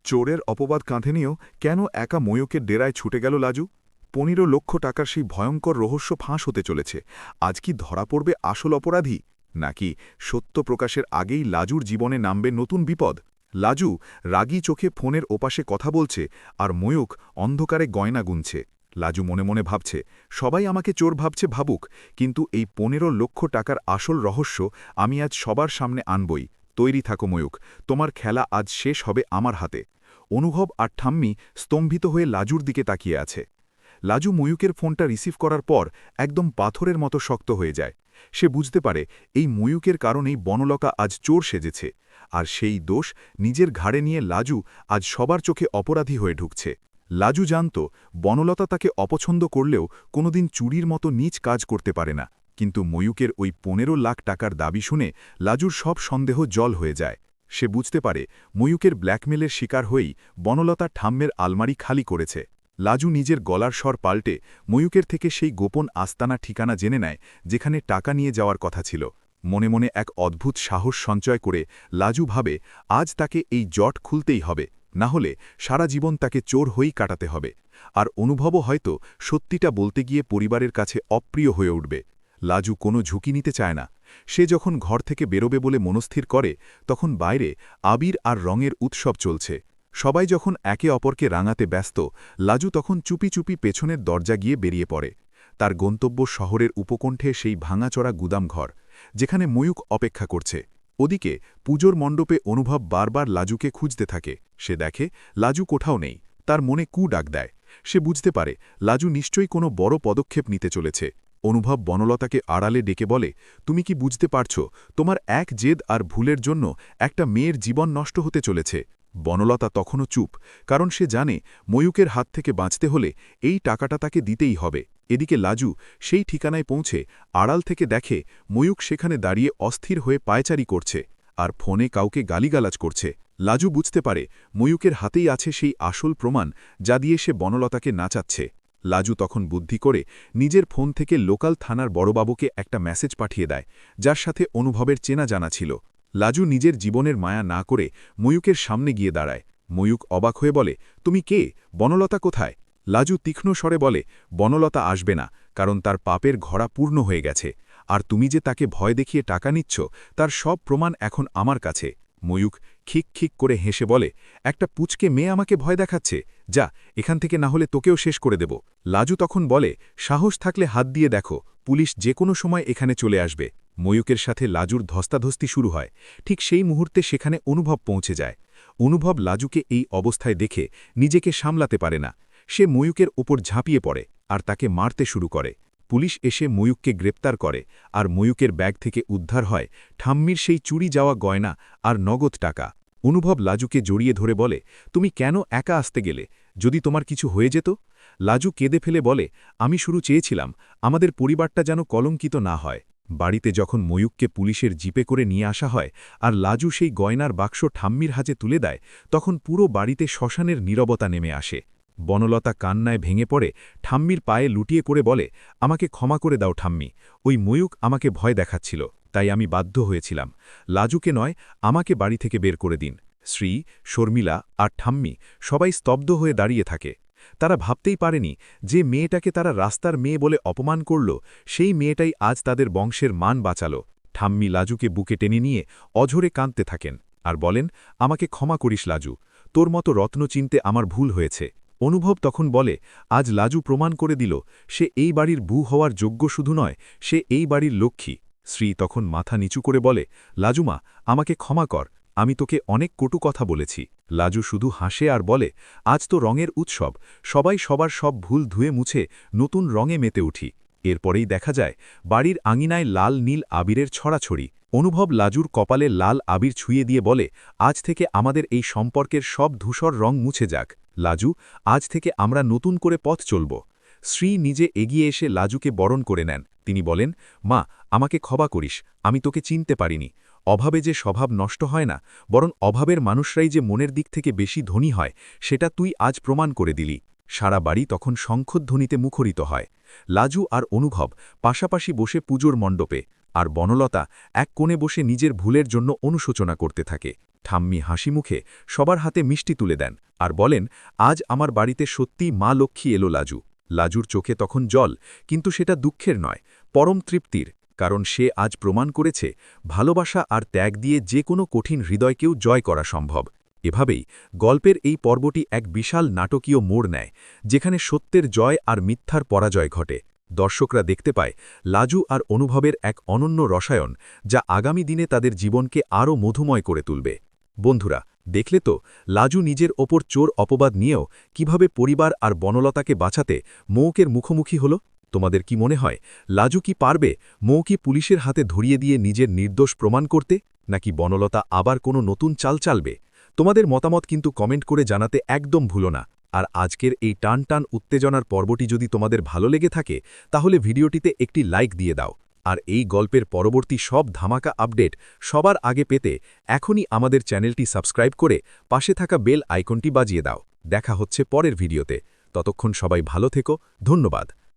চোরের অপবাদ কাঁধে নিয়েও কেন একা ময়ূকের ডেরায় ছুটে গেল লাজু? ১৫ লক্ষ টাকার সেই ভয়ঙ্কর রহস্য ফাঁস হতে চলেছে। আজ কি ধরা পড়বে আসল অপরাধী, নাকি সত্য প্রকাশের আগেই লাজুর জীবনে নামবে নতুন বিপদ? লাজু রাগী চোখে ফোনের ওপাশে কথা বলছে, আর ময়ূক অন্ধকারে গয়না গুনছে। লাজু মনে মনে ভাবছে, সবাই আমাকে চোর ভাবছে ভাবুক, কিন্তু এই ১৫ লক্ষ টাকার আসল রহস্য আমি আজ সবার সামনে আনবই। তৈরি থাকো ময়ূক, তোমার খেলা আজ শেষ হবে আমার হাতে। অনুভব আর ঠাম্মি স্তম্ভিত হয়ে লাজুর দিকে তাকিয়ে আছে। লাজু ময়ূকের ফোনটা রিসিভ করার পর একদম পাথরের মতো শক্ত হয়ে যায়। সে বুঝতে পারে এই ময়ূকের কারণেই বনলতা আজ চোর সেজেছে, আর সেই দোষ নিজের ঘাড়ে নিয়ে লাজু আজ সবার চোখে অপরাধী হয়ে ঢুকছে। লাজু জানত বনলতা তাকে অপছন্দ করলেও কোনোদিন চুরির মতো নীচ কাজ করতে পারে না, কিন্তু ময়ূকের ওই ১৫ লাখ টাকার দাবি শুনে লাজুর সব সন্দেহ জল হয়ে যায়। সে বুঝতে পারে ময়ূকের ব্ল্যাকমেলের শিকার হয়েই বনলতা ঠাম্মের আলমারি খালি করেছে। লাজু নিজের গলার স্বর পাল্টে ময়ূকের থেকে সেই গোপন আস্তানা ঠিকানা জেনে নেয় যেখানে টাকা নিয়ে যাওয়ার কথা ছিল। মনে মনে এক অদ্ভুত সাহস সঞ্চয় করে লাজু ভাবে আজ তাকে এই জট খুলতেই হবে, না হলে সারা জীবন তাকে চোর হয়েই কাটাতে হবে। আর অনুভবও হয়তো সত্যিটা বলতে গিয়ে পরিবারের কাছে অপ্রিয় হয়ে উঠবে। লাজু কোনো ঝুঁকি নিতে চায় না। সে যখন ঘর থেকে বেরোবে বলে মনস্থির করে, তখন বাইরে আবির আর রঙের উৎসব চলছে। সবাই যখন একে অপরকে রাঙাতে ব্যস্ত, লাজু তখন চুপি চুপি পেছনের দরজা গিয়ে বেরিয়ে পড়ে। তার গন্তব্য শহরের উপকণ্ঠে সেই ভাঙাচড়া গুদামঘর, যেখানে ময়ূক অপেক্ষা করছে। ওদিকে পুজোর মণ্ডপে অনুভব বারবার লাজুকে খুঁজতে থাকে। সে দেখে লাজু কোথাও নেই। তার মনে কু ডাক দেয়। সে বুঝতে পারে লাজু নিশ্চয়ই কোনো বড় পদক্ষেপ নিতে চলেছে। অনুভব বনলতাকে আড়ালে ডেকে বলে, তুমি কি বুঝতে পারছ তোমার এক জেদ আর ভুলের জন্য একটা মেয়ের জীবন নষ্ট হতে চলেছে? বনলতা তখনও চুপ, কারণ সে জানে ময়ূকের হাত থেকে বাঁচতে হলে এই টাকাটা তাকে দিতেই হবে। এদিকে লাজু সেই ঠিকানায় পৌঁছে আড়াল থেকে দেখে ময়ূক সেখানে দাঁড়িয়ে অস্থির হয়ে পায়চারি করছে, আর ফোনে কাউকে গালিগালাজ করছে। লাজু বুঝতে পারে ময়ূকের হাতেই আছে সেই আসল প্রমাণ যা দিয়ে সে বনলতাকে নাচাচ্ছে। লাজু তখন বুদ্ধি করে নিজের ফোন থেকে লোকাল থানার বড়বাবুকে একটা মেসেজ পাঠিয়ে দেয়, যার সাথে অনুভবের চেনা জানা ছিল। লাজু নিজের জীবনের মায়া না করে ময়ূকের সামনে গিয়ে দাঁড়ায়। ময়ূক অবাক হয়ে বলে, তুমি কে? বনলতা কোথায়? লাজু তীক্ষ্ণ স্বরে বলে, বনলতা আসবে না, কারণ তার পাপের ঘড়া পূর্ণ হয়ে গেছে। আর তুমি যে তাকে ভয় দেখিয়ে টাকা নিচ্ছ, তার সব প্রমাণ এখন আমার কাছে। ময়ূক খিক খিক করে হেসে বলে, একটা পুচকে মেয়ে আমাকে ভয় দেখাচ্ছে? যা, এখান থেকে না হলে তোকেও শেষ করে দেব। লাজু তখন বলে, সাহস থাকলে হাত দিয়ে দেখো, পুলিশ যে কোনো সময় এখানে চলে আসবে। ময়ূকের সাথে লাজুর ধস্তাধস্তি শুরু হয়। ঠিক সেই মুহূর্তে সেখানে অনুভব পৌঁছে যায়। অনুভব লাজুকে এই অবস্থায় দেখে নিজেকে সামলাতে পারে না। সে ময়ূকের ওপর ঝাঁপিয়ে পড়ে আর তাকে মারতে শুরু করে। পুলিশ এসে ময়ূককে গ্রেপ্তার করে, আর ময়ূকের ব্যাগ থেকে উদ্ধার হয় ঠাম্মির সেই চুরি যাওয়া গয়না আর নগদ টাকা। অনুভব লাজুকে জড়িয়ে ধরে বলে, তুমি কেন একা আসতে গেলে? যদি তোমার কিছু হয়ে যেত? লাজু কেঁদে ফেলে বলে, আমি শুরু চেয়েছিলাম আমাদের পরিবারটা যেন কলঙ্কিত না হয়। বাড়িতে যখন ময়ূককে পুলিশের জিপে করে নিয়ে আসা হয় আর লাজু সেই গয়নার বাক্স ঠাম্মির হাতে তুলে দেয়, তখন পুরো বাড়িতে শ্মশানের নীরবতা নেমে আসে। বনলতা কান্নায় ভেঙে পড়ে ঠাম্মির পায়ে লুটিয়ে করে বলে, আমাকে ক্ষমা করে দাও ঠাম্মি, ওই ময়ূক আমাকে ভয় দেখাচ্ছিল, তাই আমি বাধ্য হয়েছিলাম। লাজুকে নয়, আমাকে বাড়ি থেকে বের করে দিন। শ্রী, শর্মিলা আর ঠাম্মি সবাই স্তব্ধ হয়ে দাঁড়িয়ে থাকে। তারা ভাবতেই পারেনি যে মেয়েটাকে তারা রাস্তার মেয়ে বলে অপমান করল, সেই মেয়েটাই আজ তাদের বংশের মান বাঁচাল। ঠাম্মি লাজুকে বুকে টেনে নিয়ে অঝরে কাঁদতে থাকেন আর বলেন, আমাকে ক্ষমা করিস লাজু, তোর মতো রত্ন চিনতে আমার ভুল হয়েছে। অনুভব তখন বলে, আজ লাজু প্রমাণ করে দিল সে এই বাড়ির বউ হওয়ার যোগ্য, শুধু নয়, সে এই বাড়ির লক্ষ্মী। শ্রী তখন মাথা নিচু করে বলে, লাজুমা, আমাকে ক্ষমা কর, আমি তোকে অনেক কটু কথা বলেছি। লাজু শুধু হাসে আর বলে, আজ তো রঙের উৎসব, সবাই সবার সব ভুল ধুয়ে মুছে নতুন রঙে মেতে উঠি। এরপরেই দেখা যায় বাড়ির আঙিনায় লাল নীল আবিরের ছড়াছড়ি। অনুভব লাজুর কপালে লাল আবির ছুঁয়ে দিয়ে বলে, আজ থেকে আমাদের এই সম্পর্কের সব ধূসর রং মুছে যাক। লাজু, আজ থেকে আমরা নতুন করে পথ চলব। শ্রী নিজে এগিয়ে এসে লাজুকে বরণ করে নেন। তিনি বলেন, মা, আমাকে ক্ষমা করিস, আমি তোকে চিনতে পারিনি। অভাবে যে স্বভাব নষ্ট হয় না, বরং অভাবের মানুষরাই যে মনের দিক থেকে বেশি ধনী হয়, সেটা তুই আজ প্রমাণ করে দিলি। সারা বাড়ি তখন শঙ্খধ্বনিতে মুখরিত হয়। লাজু আর অনুভব পাশাপাশি বসে পুজোর মণ্ডপে। আর বনলতা এক কোণে বসে নিজের ভুলের জন্য অনুশোচনা করতে থাকে। ঠাম্মি হাসি মুখে সবার হাতে মিষ্টি তুলে দেন আর বলেন, আজ আমার বাড়িতে সত্যি মা লক্ষ্মী এলো লাজু। লাজুর চোখে তখন জল, কিন্তু সেটা দুঃখের নয়, পরম তৃপ্তির, কারণ সে আজ প্রমাণ করেছে ভালোবাসা আর ত্যাগ দিয়ে যে কোনো কঠিন হৃদয়কেও জয় করা সম্ভব। এভাবেই গল্পের এই পর্বটি এক বিশাল নাটকীয় মোড় নেয়, যেখানে সত্যের জয় আর মিথ্যার পরাজয় ঘটে। দর্শকরা দেখতে পায় লাজু আর অনুভবের এক অনন্য রসায়ন, যা আগামী দিনে তাদের জীবনকে আরও মধুময় করে তুলবে। বন্ধুরা, দেখলে তো লাজু নিজের ওপর চোর অপবাদ নিয়েও কিভাবে পরিবার আর বনলতাকে বাঁচাতে মৌকের মুখোমুখি হল। তোমাদের কি মনে হয়, লাজু কি পারবে মৌকে পুলিশের হাতে ধরিয়ে দিয়ে নিজের নির্দোষ প্রমাণ করতে, নাকি বনলতা আবার কোনো নতুন চাল চালবে? তোমাদের মতামত কিন্তু কমেন্ট করে জানাতে একদম ভুলো না। আর আজকের এই টান টান উত্তেজনার পর্বটি যদি তোমাদের ভালো লেগে থাকে, তাহলে ভিডিওটিতে একটি লাইক দিয়ে দাও। আর এই গল্পের পরবর্তী সব ধামাকা আপডেট সবার আগে পেতে এখনই আমাদের চ্যানেলটি সাবস্ক্রাইব করে পাশে থাকা বেল আইকনটি বাজিয়ে দাও। দেখা হচ্ছে পরের ভিডিওতে। ততক্ষণ সবাই ভালো থেকো। ধন্যবাদ।